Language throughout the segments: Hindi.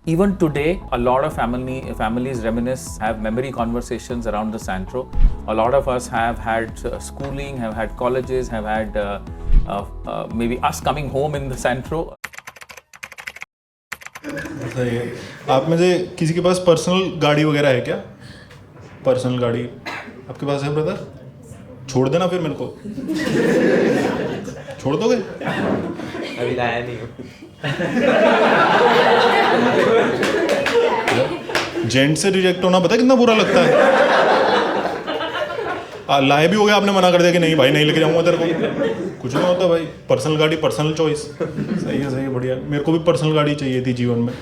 Even today, a lot of families reminisce, have memory conversations around the Santro. A lot of us have had schooling, have had colleges, have had maybe us coming home in the Santro. सही है। आप में से किसी के पास पर्सनल गाड़ी वगैरह है क्या? पर्सनल गाड़ी आपके पास है ब्रदर? छोड़ देना फिर मेरे को। छोड़ दोगे? अभी लाया नहीं हूँ। जेंट से रिजेक्ट होना पता है कितना बुरा लगता है? लाए भी हो गया, आपने मना कर दिया कि नहीं भाई नहीं लेके जाऊंगा तेरे को। कुछ नहीं होता भाई, पर्सनल गाड़ी पर्सनल चॉइस। सही है बढ़िया। मेरे को भी पर्सनल गाड़ी चाहिए थी जीवन में।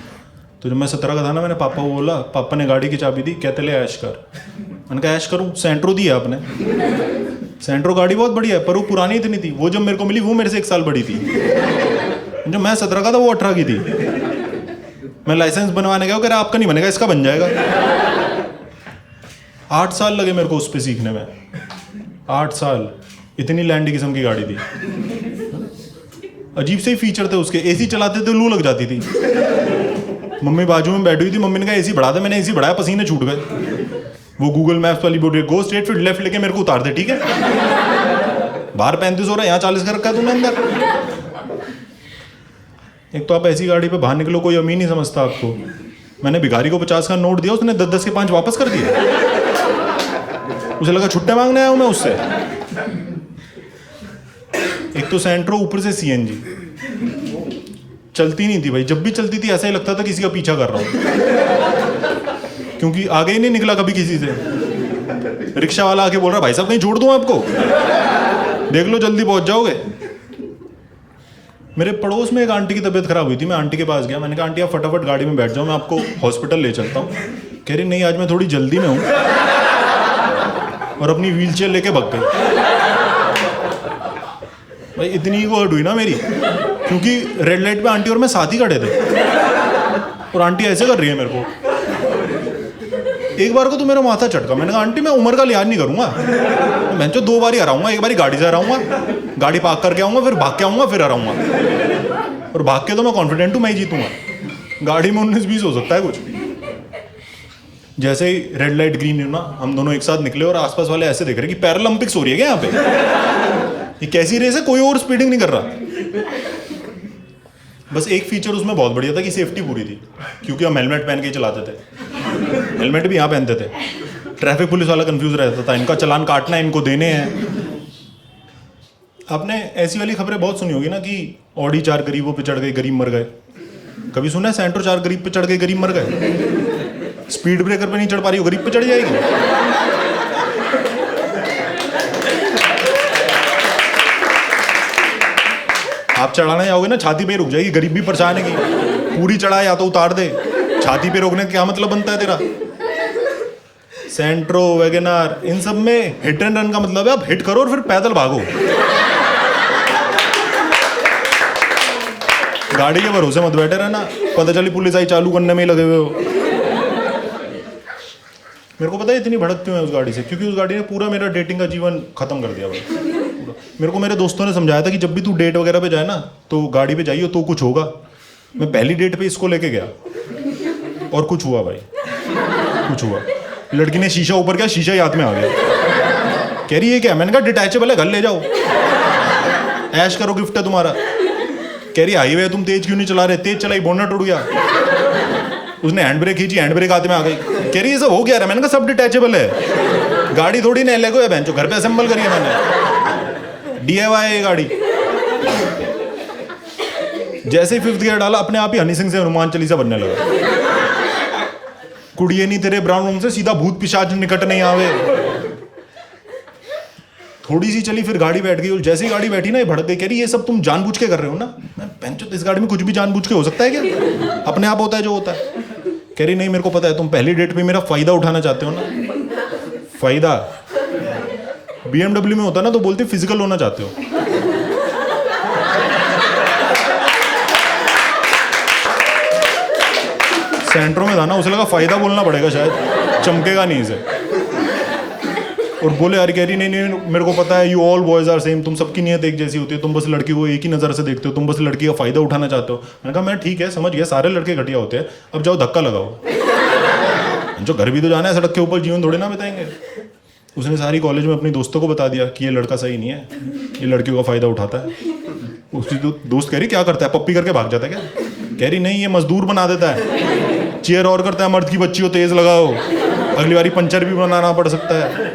तो जब मैं 17 का था ना, मैंने पापा को बोला, पापा ने गाड़ी की चाबी दी, कहते ले ऐश कर। मैंने कहा ऐश करूँ? सेंट्रो दी है आपने। सेंट्रो गाड़ी बहुत बढ़िया है, पर वो पुरानी इतनी थी। वो जब मेरे को मिली वो मेरे से 1 साल बड़ी थी। जब मैं 17 का था वो 18 की थी। मैं लाइसेंस बनवाने गया, वो कह रहा आपका नहीं बनेगा, इसका बन जाएगा। 8 साल लगे मेरे को उस पर सीखने में। 8 साल। इतनी लैंडी किस्म की गाड़ी थी। अजीब से ही फीचर थे उसके। एसी चलाते थे लू लग जाती थी। मम्मी बाजू में बैठी हुई थी, मम्मी ने कहा एसी बढ़ा दे। मैंने एसी बढ़ाया, पसीने छूट गए। वो गूगल मैप्स वाली बोल रही है गो स्ट्रेट फिर लेफ्ट लेके मेरे को उतार दे, ठीक है? बाहर 35 हो रहा है, यहाँ 40 का रखा है तुमने अंदर। एक तो आप ऐसी गाड़ी पे बाहर निकलो, कोई अमीन नहीं समझता आपको। मैंने भिखारी को 50 का नोट दिया, उसने 10-10 के 5 वापस कर दिए। उसे लगा छुट्टे मांगने आया हूं मैं उससे। एक तो सेंट्रो, ऊपर से सीएनजी। चलती नहीं थी भाई, जब भी चलती थी ऐसा ही लगता था किसी का पीछा कर रहा हूं, क्योंकि आगे ही नहीं निकला कभी किसी से। रिक्शा वाला आके बोल रहा भाई साहब कहीं छोड़ दूं आपको, देख लो जल्दी पहुंच जाओगे। मेरे पड़ोस में एक आंटी की तबीयत खराब हुई थी, मैं आंटी के पास गया। मैंने कहा आंटी आप फटाफट गाड़ी में बैठ जाओ, मैं आपको हॉस्पिटल ले चलता हूँ। कह रही नहीं आज मैं थोड़ी जल्दी में हूँ, और अपनी व्हीलचेयर लेके भाग गई। भाई इतनी ईगो हर्ट हुई ना मेरी, क्योंकि रेड लाइट पे आंटी और मैं साथ ही खड़े थे, और आंटी ऐसे कर रही है मेरे को। एक बार को तो मेरा माथा चटका। मैंने कहा आंटी मैं उम्र का लिहाज नहीं करूंगा, मैं तो 2 बार ही हराऊंगा। एक बारी गाड़ी से हराऊंगा, गाड़ी पार्क करके आऊंगा, फिर भाग के आऊंगा, फिर हराऊंगा। और भाग के तो मैं कॉन्फिडेंट हूँ मैं ही जीतूंगा। गाड़ी में 19-20 हो सकता है कुछ। जैसे ही रेड लाइट ग्रीन है ना, हम दोनों एक साथ निकले, और आसपास वाले ऐसे देख रहे कि पैरालंपिक्स हो रही है क्या यहाँ पे? ये कैसी रेस है, कोई और स्पीडिंग नहीं कर रहा। बस एक फीचर उसमें बहुत बढ़िया था कि सेफ्टी पूरी थी, क्योंकि हम हेलमेट पहन के ही चलाते थे। हेलमेट भी यहाँ पहनते थे। ट्रैफिक पुलिस वाला कंफ्यूज रहता था, इनका चालान काटना है, इनको देने हैं। आपने ऐसी वाली खबरें बहुत सुनी होगी ना कि ऑडी 4 गरीबों पे चढ़ गई, गरीब मर गए। कभी सुना है सेंट्रो 4 गरीब पे चढ़ गई, गरीब मर गए? स्पीड ब्रेकर पे नहीं चढ़ पा रही हो, गरीब पे चढ़ जाएगी। आप चढ़ाने जाओगे ना, छाती पे रुक जाएगी, गरीब भी परेशान है कि पूरी चढ़ा या तो उतार दे। छाती पे रोकने का क्या मतलब बनता है तेरा? सेंट्रो, वैगनआर, इन सब में हिट एंड रन का मतलब है आप हिट करो और फिर पैदल भागो। गाड़ी के भरोसे मत बैठे रहना, पता चली पुलिस आई चालू करने में ही लगे हुए हो। मेरे को पता है इतनी भड़क क्यों है उस गाड़ी से, क्योंकि उस गाड़ी ने पूरा मेरा डेटिंग का जीवन खत्म कर दिया भाई। मेरे को मेरे दोस्तों ने समझाया था कि जब भी तू डेट वगैरह पे जाए ना, तो गाड़ी पे जाइए तो कुछ होगा। मैं पहली डेट पे इसको लेके गया और कुछ हुआ भाई, कुछ हुआ। लड़की ने शीशा ऊपर किया, शीशा ही हाथ में आ गया। कह रही है क्या? मैंने कहा डिटैचेबल है, घर ले जाओ, ऐश करो, गिफ्ट है तुम्हारा। कह रही हाईवे तुम तेज क्यों नहीं चला रहे? तेज चलाई, बोनट उड़ गया। उसने हैंड ब्रेक खींची, हैंड ब्रेक हाथ में आ गई। कह रही ये सब हो गया रहा। मैंने कहा सब डिटैचेबल है, गाड़ी थोड़ी ना लेगो है बहन जो, घर पे असेंबल करी है मैंने, DIY है गाड़ी। जैसे ही 5th गियर डाला, अपने आप ही हनी सिंह से हनुमान चालीसा बनने लगा। कुड़िए नहीं तेरे ब्राउन रूम से, सीधा भूत पिशाच निकट नहीं आवे। थोड़ी सी चली, फिर गाड़ी बैठ गई। जैसे ही गाड़ी बैठी ना, ये भड़क गई। कह रही ये सब तुम जानबूझ के कर रहे हो ना? मैं पेंचो, इस गाड़ी में कुछ भी जानबूझ के हो सकता है क्या? अपने आप होता है जो होता है। कह रही नहीं मेरे को पता है, तुम पहली डेट पे मेरा फायदा उठाना चाहते हो ना। फायदा BMW में होता ना तो बोलते फिजिकल होना चाहते हो। सेंट्रो में था ना, उसे लगा फायदा बोलना पड़ेगा शायद, चमकेगा नहीं इसे। और बोले यार, कह रही नहीं नहीं मेरे को पता है, you all boys are same, तुम सबकी नीयत एक जैसी होती है, तुम बस लड़की को एक ही नज़र से देखते हो, तुम बस लड़की का फ़ायदा उठाना चाहते हो। मैंने कहा मैं ठीक है, समझ गया, सारे लड़के घटिया होते हैं, अब जाओ धक्का लगाओ, जो घर भी तो जाना है, सड़क के ऊपर जीवन थोड़े ना बिताएंगे। उसने सारी कॉलेज में अपनी दोस्तों को बता दिया कि ये लड़का सही नहीं है, ये लड़कियों का फ़ायदा उठाता है। उसकी दोस्त कह रही क्या करता है, पप्पी करके भाग जाता है क्या? कह रही नहीं, ये मजदूर बना देता है, चेयर और करता है, मर्द की बच्ची हो तेज़ लगाओ, अगली बारी पंचर भी बनाना पड़ सकता है।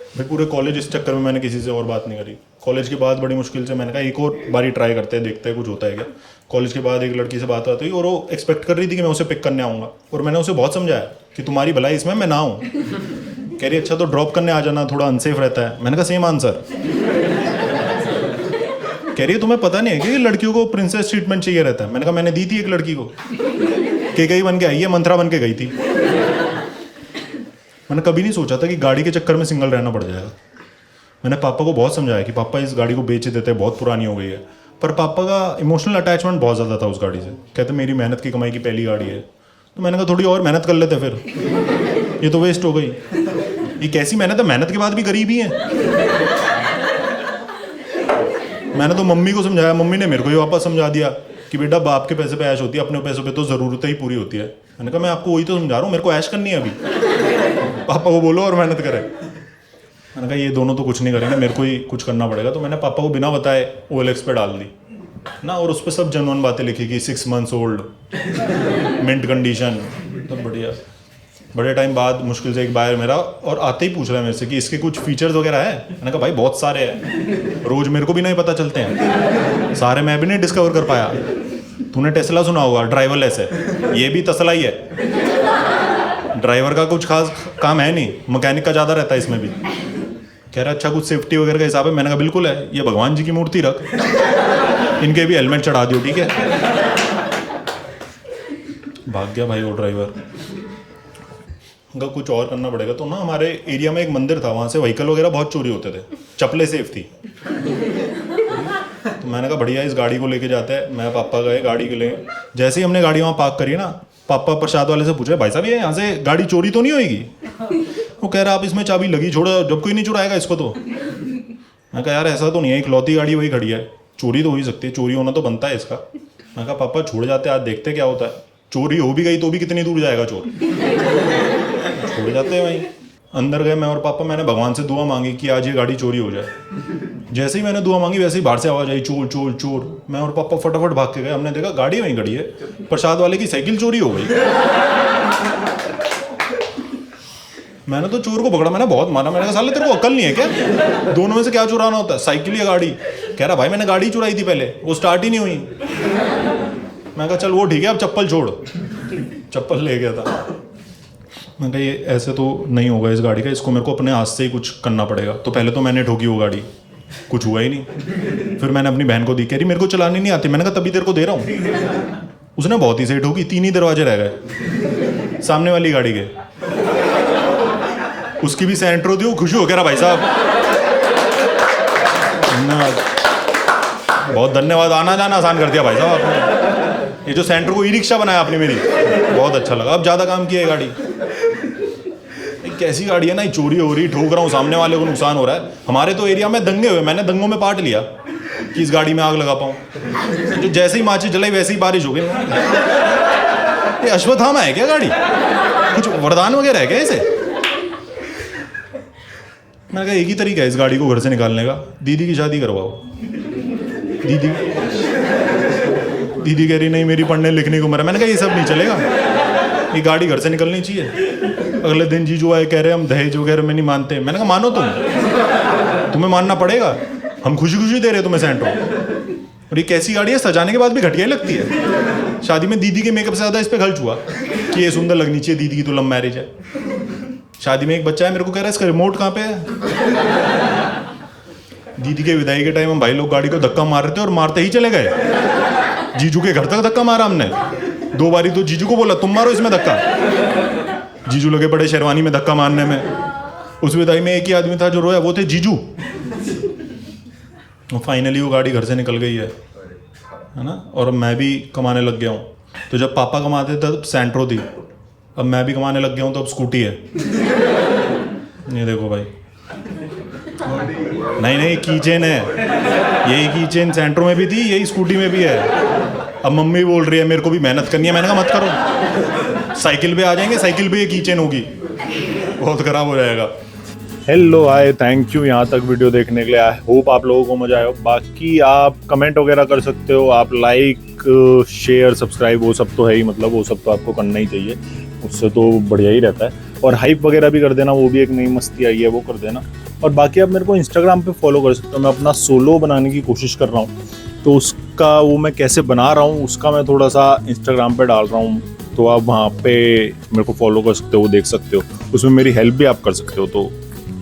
भाई पूरे कॉलेज इस चक्कर में मैंने किसी से और बात नहीं करी। कॉलेज के बाद बड़ी मुश्किल से मैंने कहा एक और बारी ट्राई करते हैं, देखते हैं कुछ होता है क्या। कॉलेज के बाद एक लड़की से बात हुई और वो एक्सपेक्ट कर रही थी कि मैं उसे पिक करने आऊँगा, और मैंने उसे बहुत समझाया कि तुम्हारी भलाई इसमें मैं ना हूँ। कह रही अच्छा तो ड्रॉप करने आ जाना, थोड़ा अनसेफ रहता है। मैंने कहा सेम आंसर। कह रही है तुम्हें पता नहीं है कि लड़कियों को प्रिंसेस ट्रीटमेंट चाहिए रहता है। मैंने कहा मैंने दी थी एक लड़की को, केकई बन के आई है, मंत्रा बन के गई थी। मैंने कभी नहीं सोचा था कि गाड़ी के चक्कर में सिंगल रहना पड़ जाएगा। मैंने पापा को बहुत समझाया कि पापा इस गाड़ी को बेच देते हैं, बहुत पुरानी हो गई है, पर पापा का इमोशनल अटैचमेंट बहुत ज़्यादा था उस गाड़ी से। कहते मेरी मेहनत की कमाई की पहली गाड़ी है। तो मैंने कहा थोड़ी और मेहनत कर लेते फिर, ये तो वेस्ट हो गई। ये कैसी मेहनत है, मेहनत के बाद भी गरीब ही है। मैंने तो मम्मी को समझाया, मम्मी ने मेरे को ही वापस समझा दिया कि बेटा बाप के पैसे पे ऐश होती है, अपने पैसों पे तो ज़रूरतें ही पूरी होती है। मैंने कहा मैं आपको वही तो समझा रहा हूँ, मेरे को ऐश करनी है अभी, पापा को बोलो और मेहनत करें। मैंने कहा ये दोनों तो कुछ नहीं करेंगे, मेरे को ही कुछ करना पड़ेगा। तो मैंने पापा को बिना बताए OLX पे डाल दी ना, और उस पर सब जेन्युइन बातें लिखी कि 6 months ओल्ड, मिंट कंडीशन, तो बढ़िया। बड़े टाइम बाद मुश्किल से एक बायर मेरा और आते ही पूछ रहा है मेरे से कि इसके कुछ फीचर्स वगैरह है। मैंने कहा भाई बहुत सारे हैं, रोज मेरे को भी नहीं पता चलते हैं, सारे मैं भी नहीं डिस्कवर कर पाया। तूने टेस्ला सुना होगा, ड्राइवरलेस है, ये भी तसला ही है, ड्राइवर का कुछ खास काम है नहीं, मैकेनिक का ज़्यादा रहता है इसमें भी। कह रहा अच्छा कुछ सेफ्टी वगैरह का हिसाब है। मैंने कहा बिल्कुल है, ये भगवान जी की मूर्ति रख, इनके भी हेलमेट चढ़ा दियो, ठीक है। भाग गया भाई वो ड्राइवर। उनका कुछ और करना पड़ेगा। तो ना हमारे एरिया में एक मंदिर था, वहाँ से व्हीकल वगैरह बहुत चोरी होते थे, चप्पलें सेफ थी। तो मैंने कहा बढ़िया इस गाड़ी को लेके जाते हैं। मैं पापा गए गाड़ी के लिए, जैसे ही हमने गाड़ी वहाँ पार्क करी ना, पापा प्रसाद वाले से पूछ रहे भाई साहब ये यहाँ से गाड़ी चोरी तो नहीं होएगी? वो कह रहा आप इसमें चाबी लगी छोड़ो, जब कोई नहीं चुराएगा इसको तो। मैं कहा यार ऐसा तो नहीं है, इकलौती गाड़ी वही खड़ी है, चोरी तो हो ही सकती है, चोरी होना तो बनता है इसका। मैं कहा पापा छोड़ जाते आज देखते क्या होता है, चोरी हो भी गई तो भी कितनी दूर जाएगा चोर, छोड़ जाते हैं वहीं। अंदर गए मैं और पापा, मैंने भगवान से दुआ मांगी कि आज ये गाड़ी चोरी हो जाए। जैसे ही मैंने दुआ मांगी वैसे ही बाहर से आवाज़ आई चोर चोर चोर। मैं और पापा फटाफट भाग के गए, हमने देखा गाड़ी वहीं खड़ी है, प्रसाद वाले की साइकिल चोरी हो गई। मैंने तो चोर को पकड़ा, मैंने बहुत मारा, मैंने कहा साले तेरे को अक्ल नहीं है क्या, दोनों में से क्या चुराना होता है, साइकिल या गाड़ी? कह रहा भाई मैंने गाड़ी चुराई थी पहले, वो स्टार्ट ही नहीं हुई। मैं कहा चल वो ठीक है, अब चप्पल छोड़। चप्पल ले गया था। मैं कहा ये ऐसे तो नहीं होगा इस गाड़ी का, इसको मेरे को अपने हाथ से ही कुछ करना पड़ेगा। तो पहले तो मैंने ठोकी वो गाड़ी, कुछ हुआ ही नहीं। फिर मैंने अपनी बहन को दी, कह रही मेरे को चलानी नहीं आती। मैंने कहा तभी तेरे को दे रहा हूँ। उसने बहुत ही सही ठोकी, 3 ही दरवाजे रह गए सामने वाली गाड़ी के। उसकी भी सेंट्रो दी, वो खुशी हो गया भाई साहब बहुत धन्यवाद, आना जाना आसान कर दिया भाई साहब आपने। ये जो सेंट्रो को ई-रिक्शा बनाया आपने मेरी, बहुत अच्छा लगा। अब ज़्यादा काम किया है गाड़ी। कैसी गाड़ी है ना, चोरी हो रही, ठोक रहा हूँ, सामने वाले को नुकसान हो रहा है। हमारे तो एरिया में दंगे हुए, मैंने दंगों में पार्ट लिया कि इस गाड़ी में आग लगा पाऊँ। जो जैसे ही माचिस जलाई वैसे ही बारिश हो गई। ये अश्वत्थामा है क्या गाड़ी, कुछ वरदान वगैरह है क्या इसे? मैंने कहा एक ही तरीका है इस गाड़ी को घर से निकालने का, दीदी की शादी करवाओ। दीदी कह रही नहीं मेरी पढ़ने लिखने की उम्र है। मैंने कहा ये सब नहीं चलेगा, ये गाड़ी घर से निकलनी चाहिए। अगले दिन जीजू आए, कह रहे हम दहेज वगैरह में नहीं मानते। मैंने कहा मानो तुम्हें मानना पड़ेगा, हम खुशी खुशी दे रहे तुम्हें सेंट्रो। और ये कैसी गाड़ी है, सजाने के बाद भी घटिया ही लगती है। शादी में दीदी के मेकअप से ज़्यादा इस पर खर्च हुआ कि ये सुंदर लगनी चाहिए, दीदी की तो लव मैरिज है। शादी में एक बच्चा है, मेरे को कह रहा है इसका रिमोट कहाँ पे है। दीदी के विदाई के टाइम हम भाई लोग गाड़ी को धक्का मार रहे थे और मारते ही चले गए। जीजू के घर तक धक्का मारा हमने 2 बारी। तो जीजू को बोला तुम मारो इसमें धक्का। जीजू लगे पड़े शेरवानी में धक्का मारने में। उस विदाई में एक ही आदमी था जो रोया, वो थे जीजू। फाइनली वो गाड़ी घर से निकल गई है ना। और मैं भी कमाने लग गया हूँ। तो जब पापा कमाते थे तब सेंट्रो थी, अब मैं भी कमाने लग गया हूँ तो अब स्कूटी है। ये देखो भाई, नहीं की चेन है, यही की चेन सेंट्रो में भी थी, यही स्कूटी में भी है। अब मम्मी बोल रही है मेरे को भी मेहनत करनी है, मैंने कहा मत करो, साइकिल पे आ जाएंगे, साइकिल पे ये की चेन होगी, बहुत खराब हो जाएगा। हेलो हाय, थैंक यू यहाँ तक वीडियो देखने के लिए। आई होप आप लोगों को मजा आया। बाकी आप कमेंट वगैरह कर सकते हो, आप लाइक शेयर सब्सक्राइब वो सब तो है ही, मतलब वो सब तो आपको करना ही चाहिए, उससे तो बढ़िया ही रहता है। और हाइप वगैरह भी कर देना, वो भी एक नई मस्ती आई है, वो कर देना। और बाकी आप मेरे को इंस्टाग्राम पे फॉलो कर सकते हो, मैं अपना सोलो बनाने की कोशिश कर रहा हूँ, तो उसका वो मैं कैसे बना रहा हूँ उसका मैं थोड़ा सा इंस्टाग्राम पे डाल रहा हूँ, तो आप वहाँ पे मेरे को फॉलो कर सकते हो, वो देख सकते हो, उसमें मेरी हेल्प भी आप कर सकते हो, तो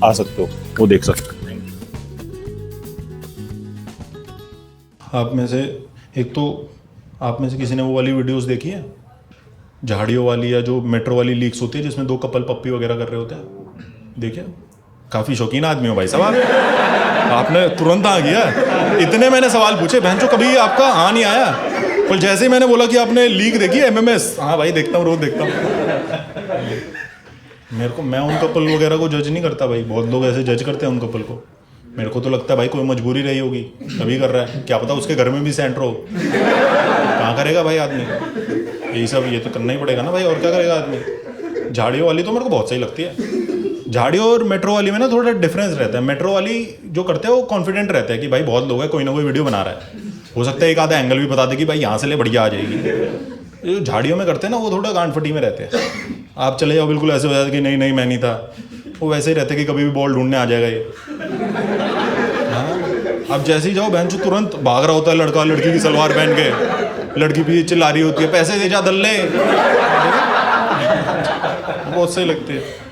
आ सकते हो, वो देख सकते हो। आप में से एक तो आप में से किसी ने वो वाली वीडियोस देखी है झाड़ियों वाली, या जो मेट्रो वाली लीक्स होती है जिसमें दो कपल पप्पी वगैरह कर रहे होते हैं, देखिए? काफ़ी शौकीन आदमी हो भाई साहब आप, आपने तुरंत आ गया। इतने मैंने सवाल पूछे, बहन जो कभी आपका आ नहीं आया, और जैसे ही मैंने बोला कि आपने लीक देखी है MMS, हाँ भाई देखता हूँ, रोज देखता हूँ। मेरे को, मैं उन कपल वगैरह को जज नहीं करता भाई, बहुत लोग ऐसे जज करते हैं उन कपल को। मेरे को तो लगता है भाई कोई मजबूरी रही होगी तभी कर रहा है, क्या पता उसके घर में भी सेंट्रो, कहाँ करेगा भाई आदमी यही सब, ये तो करना ही पड़ेगा ना भाई, और क्या करेगा आदमी। झाड़ियों वाली तो मेरे को बहुत सही लगती है। झाड़ियों और मेट्रो वाली में ना थोड़ा डिफरेंस रहता है। मेट्रो वाली जो करते हैं वो कॉन्फिडेंट रहते हैं कि भाई बहुत लोग हैं, कोई ना कोई वीडियो बना रहा है, हो सकता है एक आधा एंगल भी बता दे कि भाई यहाँ से ले बढ़िया आ जाएगी। जो झाड़ियों में करते हैं ना वो थोड़ा गांड फटी में रहते हैं। आप चले जाओ बिल्कुल ऐसे हो जाता कि नहीं मैं नहीं था, वो वैसे ही रहते कि कभी भी बॉल ढूंढने आ जाएगा ये। हाँ, अब जैसे ही जाओ बहन जो तुरंत भाग रहा होता है लड़का लड़की की सलवार पहन के, लड़की भी चिल्ला रही होती है पैसे दे जा दल्ले, बहुत सही लगती है।